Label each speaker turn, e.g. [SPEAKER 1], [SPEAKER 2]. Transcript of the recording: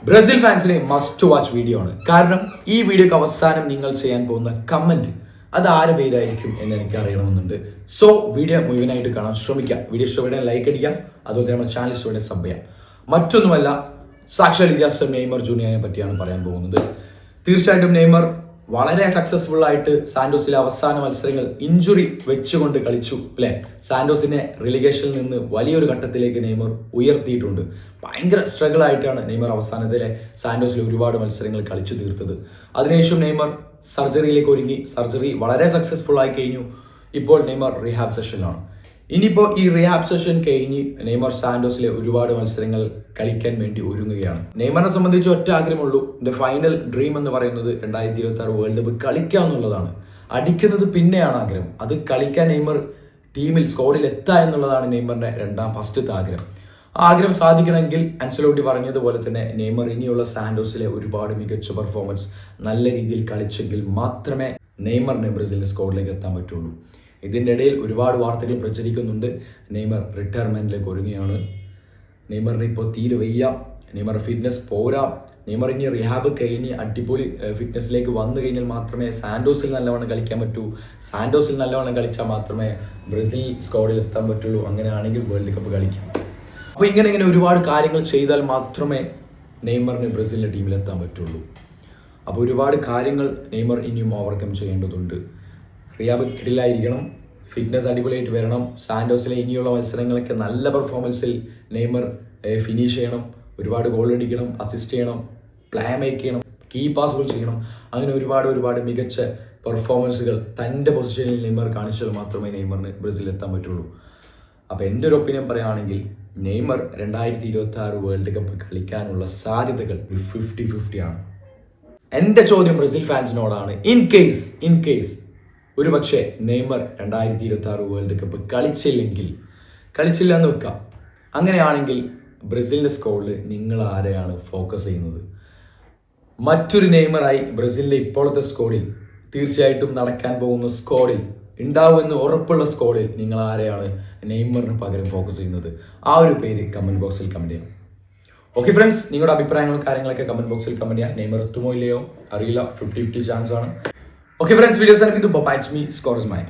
[SPEAKER 1] Brazil ഫാൻസിന് must watch video ആണ്. കാരണം ഈ വീഡിയോക്ക് അവസാനം നിങ്ങൾ ചെയ്യാൻ പോകുന്ന കമന്റ് അത് ആരുടെ പേരായിരിക്കും എന്ന് എനിക്ക് അറിയണമെന്നുണ്ട്. സോ വീഡിയോ മുഴുവനായിട്ട് കാണാൻ ശ്രമിക്കാം. വീഡിയോ ഇഷ്ടപ്പെട്ടാൽ ലൈക്ക് അടിക്കാം, അതുപോലെ നമ്മുടെ ചാനൽ ഇഷ്ടപ്പെട്ടാൽ സബ് ചെയ്യാം. മറ്റൊന്നുമല്ല, സാക്ഷാൽ ഇതിഹാസം നെയ്മർ ജൂനിയറിനെ പറ്റിയാണ് പറയാൻ പോകുന്നത്. തീർച്ചയായിട്ടും നെയ്മർ വളരെ സക്സസ്ഫുൾ ആയിട്ട് സാന്റോസിലെ അവസാന മത്സരങ്ങൾ ഇഞ്ചുറി വെച്ചുകൊണ്ട് കളിച്ചു അല്ലെ. സാന്റോസിനെ റിലിഗേഷനിൽ നിന്ന് വലിയൊരു ഘട്ടത്തിലേക്ക് നെയ്മർ ഉയർത്തിയിട്ടുണ്ട്. ഭയങ്കര സ്ട്രഗിൾ ആയിട്ടാണ് നെയ്മർ അവസാനത്തിലെ സാന്റോസിലെ ഒരുപാട് മത്സരങ്ങൾ കളിച്ചു തീർത്തത്. അതിനുശേഷം നെയ്മർ സർജറിയിലേക്ക് ഒരുങ്ങി. സർജറി വളരെ സക്സസ്ഫുൾ ആയി കഴിഞ്ഞു. ഇപ്പോൾ നെയ്മർ റീഹാബ് സെഷനിലാണ്. ഇനിയിപ്പോൾ ഈ റീഹാബ് സെഷൻ കഴിഞ്ഞ് നെയ്മർ സാന്റോസിലെ ഒരുപാട് മത്സരങ്ങൾ കളിക്കാൻ വേണ്ടി ഒരുങ്ങുകയാണ്. നെയ്മറിനെ സംബന്ധിച്ച് ഒറ്റ ആഗ്രഹമുള്ളൂ, എൻ്റെ ഫൈനൽ ഡ്രീം എന്ന് പറയുന്നത് 2026 വേൾഡ് കപ്പ് കളിക്കുക എന്നുള്ളതാണ്. അടിക്കുന്നത് പിന്നെയാണ് ആഗ്രഹം. അത് കളിക്കാൻ നെയ്മർ ടീമിൽ സ്ക്വാഡിൽ എത്തുക എന്നുള്ളതാണ് നെയ്മറിന്റെ ഫസ്റ്റത്തെ ആഗ്രഹം. ആ ആഗ്രഹം സാധിക്കണമെങ്കിൽ അൻസെലോട്ടി പറഞ്ഞതുപോലെ തന്നെ നെയ്മർ ഇനിയുള്ള സാന്റോസിലെ ഒരുപാട് മികച്ച പെർഫോമൻസ് നല്ല രീതിയിൽ കളിച്ചെങ്കിൽ മാത്രമേ നെയ്മറിനെ ബ്രസീലിന്റെ സ്ക്വാഡിലേക്ക് എത്താൻ പറ്റുള്ളൂ. ഇതിൻ്റെ ഇടയിൽ ഒരുപാട് വാർത്തകൾ പ്രചരിക്കുന്നുണ്ട്. നെയ്മർ റിട്ടയർമെന്റിലേക്ക് ഒരുങ്ങുകയാണ്. നെയ്മറിന് ഇപ്പോൾ തീരെ വയ്യ, നെയ്മർ ഫിറ്റ്നസ് പോരാ. നെയ്മർ ഇനി റിഹാബ് കഴിഞ്ഞ് അടിപൊളി ഫിറ്റ്നസ്സിലേക്ക് വന്നു കഴിഞ്ഞാൽ മാത്രമേ സാന്റോസിൽ നല്ലവണ്ണം കളിക്കാൻ പറ്റൂ. സാന്റോസിൽ നല്ലവണ്ണം കളിച്ചാൽ മാത്രമേ ബ്രസീൽ സ്ക്വാഡിൽ എത്താൻ പറ്റുള്ളൂ. അങ്ങനെയാണെങ്കിൽ വേൾഡ് കപ്പ് കളിക്കാം. അപ്പോൾ ഇങ്ങനെ ഒരുപാട് കാര്യങ്ങൾ ചെയ്താൽ മാത്രമേ നെയ്മറിന് ബ്രസീലിൻ്റെ ടീമിൽ എത്താൻ പറ്റുള്ളൂ. അപ്പോൾ ഒരുപാട് കാര്യങ്ങൾ നെയ്മർ ഇനിയും ഓവർകം ചെയ്യേണ്ടതുണ്ട്. റിയാബ് കിടിലായിരിക്കണം, ഫിറ്റ്നസ് അടിപൊളിയായിട്ട് വരണം. സാന്റോസിലെ ഇനിയുള്ള മത്സരങ്ങളൊക്കെ നല്ല പെർഫോമൻസിൽ നെയ്മർ ഫിനിഷ് ചെയ്യണം. ഒരുപാട് ഗോൾ അടിക്കണം, അസിസ്റ്റ് ചെയ്യണം, പ്ലേ മേക്ക് ചെയ്യണം, കീ പാസുകൾ ചെയ്യണം. അങ്ങനെ ഒരുപാട് മികച്ച പെർഫോമൻസുകൾ തൻ്റെ പൊസിഷനിൽ നെയ്മർ കാണിച്ചാൽ മാത്രമേ നെയ്മറിന് ബ്രസീൽ എത്താൻ പറ്റുള്ളൂ. അപ്പോൾ എൻ്റെ ഒരു ഒപ്പീനിയൻ പറയുകയാണെങ്കിൽ നെയ്മർ 2026 വേൾഡ് കപ്പ് കളിക്കാനുള്ള സാധ്യതകൾ 50-50 ആണ്. എൻ്റെ ചോദ്യം ബ്രസീൽ ഫാൻസിനോടാണ്. ഇൻ കേസ് ഒരു പക്ഷേ നെയ്മർ 2026 വേൾഡ് കപ്പ് കളിച്ചില്ല എന്ന് വെക്കാം. അങ്ങനെയാണെങ്കിൽ ബ്രസീലിൻ്റെ സ്ക്വാഡിൽ നിങ്ങൾ ആരെയാണ് ഫോക്കസ് ചെയ്യുന്നത്? മറ്റൊരു നെയ്മറായി ബ്രസീലിൻ്റെ ഇപ്പോഴത്തെ സ്ക്വാഡിൽ, തീർച്ചയായിട്ടും നടക്കാൻ പോകുന്ന സ്ക്വാഡിൽ ഉണ്ടാവുമെന്ന് ഉറപ്പുള്ള സ്ക്വാഡിൽ നിങ്ങൾ ആരെയാണ് നെയ്മറിന് പകരം ഫോക്കസ് ചെയ്യുന്നത്? ആ ഒരു പേര് കമന്റ് ബോക്സിൽ കമന്റ് ചെയ്യാം. ഓക്കെ ഫ്രണ്ട്സ്, നിങ്ങളുടെ അഭിപ്രായങ്ങളും കാര്യങ്ങളൊക്കെ കമന്റ് ബോക്സിൽ കമന്റ് ചെയ്യാം. നെയ്മർ എത്തുമോ ഇല്ലയോ അറിയില്ല, 50-50 ചാൻസ് ആണ്. ഓക്കെ ഫ്രണ്ട്സ്, വീഡിയോസ് ആണ്. ഇത് ബൈറ്റ്സ് മീ സ്കോർസ് മൈ